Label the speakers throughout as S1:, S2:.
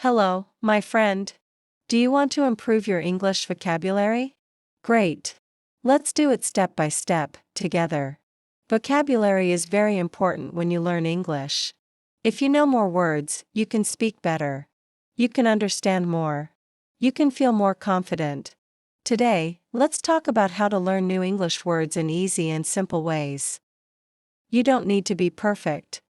S1: Hello, my friend. Do you want to improve your English vocabulary? Great. Let's do it step by step, together. Vocabulary is very important when you learn English. If you know more words, you can speak better. You can understand more. You can feel more confident. Today, let's talk about how to learn new English words in easy and simple ways. You don't need to be perfect.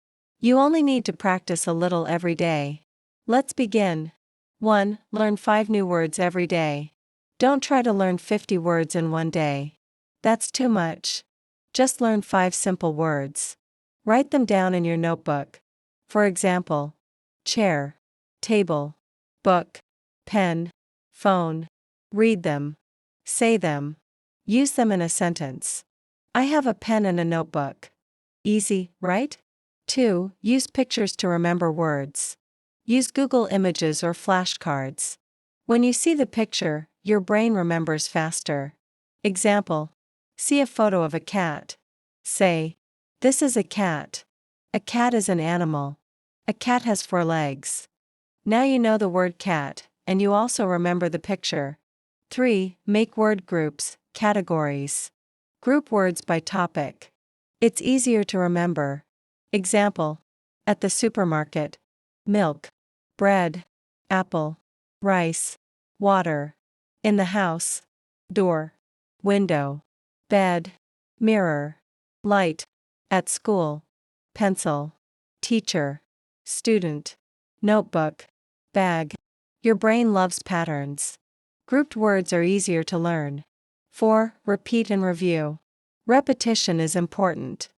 S1: You only need to practice a little every day. Let's begin. 1. Learn 5 new words every day. Don't try to learn 50 words in one day. That's too much. Just learn 5 simple words. Write them down in your notebook. For example, chair, table, book, pen, phone. Read them. Say them. Use them in a sentence. I have a pen and a notebook. Easy, right? 2. Use pictures to remember words. Use Google Images or flashcards. When you see the picture, your brain remembers faster. Example. See a photo of a cat. Say, "This is a cat." A cat is an animal. A cat has 4 legs. Now you know the word cat, and you also remember the picture. 3. Make word groups, categories. Group words by topic. It's easier to remember. Example. At the supermarket. Milk. Bread. Apple. Rice. Water. In the house. Door. Window. Bed. Mirror. Light. At school. Pencil. Teacher. Student. Notebook. Bag. Your brain loves patterns. Grouped words are easier to learn. 4. Repeat and review. Repetition is important.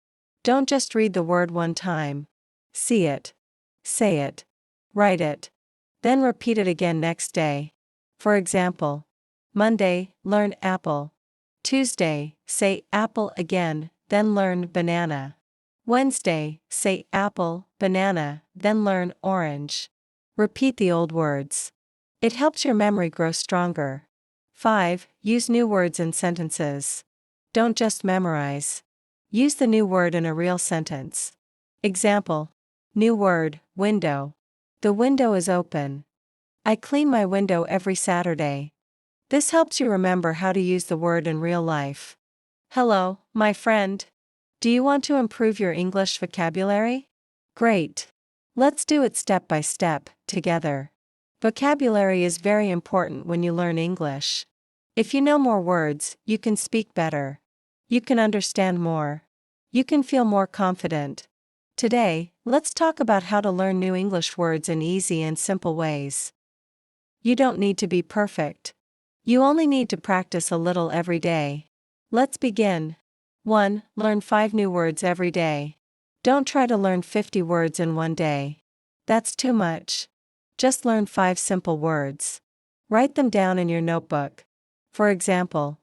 S1: Don't just read the word one time. See it. Say it. Write it. Then repeat it again next day. For example, Monday, learn apple. Tuesday, say apple again, then learn banana. Wednesday, say apple, banana, then learn orange. Repeat the old words. It helps your memory grow stronger. 5. Use new words in sentences. Don't just memorize. Use the new word in a real sentence. Example. New word, window. The window is open. I clean my window every Saturday. This helps you remember how to use the word in real life. Hello, my friend. Do you want to improve your English vocabulary? Great. Let's do it step by step, together. Vocabulary is very important when you learn English. If you know more words, you can speak better. You can understand more. You can feel more confident. Today, let's talk about how to learn new English words in easy and simple ways. You don't need to be perfect. You only need to practice a little every day. Let's begin. 1. Learn 5 new words every day. Don't try to learn 50 words in one day. That's too much. Just learn 5 simple words. Write them down in your notebook. For example,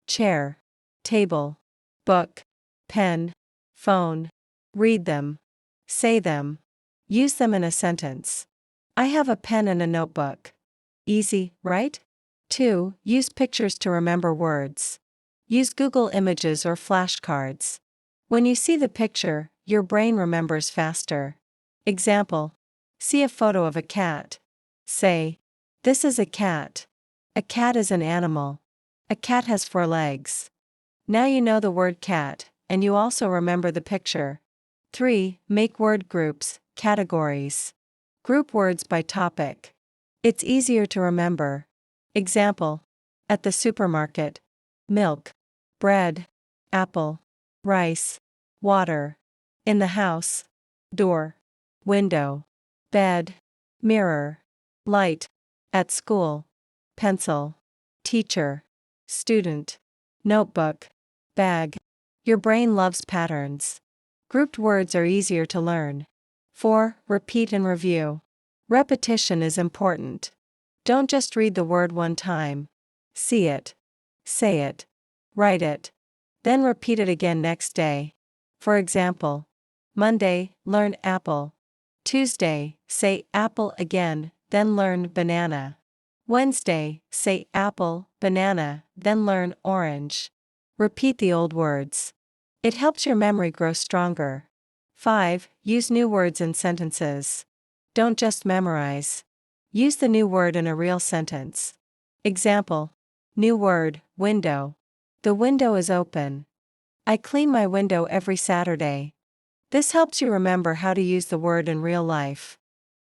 S1: chair, table, book, pen, phone. Read them. Say them. Use them in a sentence. I have a pen and a notebook. Easy, right? 2. Use pictures to remember words. Use Google Images or flashcards. When you see the picture, your brain remembers faster. Example. See a photo of a cat. Say, "This is a cat." A cat is an animal. A cat has 4 legs. Now you know the word cat, and you also remember the picture. 3. Make word groups, categories. Group words by topic. It's easier to remember. Example. At the supermarket. Milk. Bread. Apple. Rice. Water. In the house. Door. Window. Bed. Mirror. Light. At school. Pencil. Teacher. Student. Notebook. Bag. Your brain loves patterns. Grouped words are easier to learn. 4. Repeat and review. Repetition is important. Don't just read the word one time. See it. Say it. Write it. Then repeat it again next day. For example, Monday, learn apple. Tuesday, say apple again, then learn banana. Wednesday, say apple, banana, then learn orange. Repeat the old words. It helps your memory grow stronger. 5. Use new words in sentences. Don't just memorize. Use the new word in a real sentence. Example. New word, window. The window is open. I clean my window every Saturday. This helps you remember how to use the word in real life.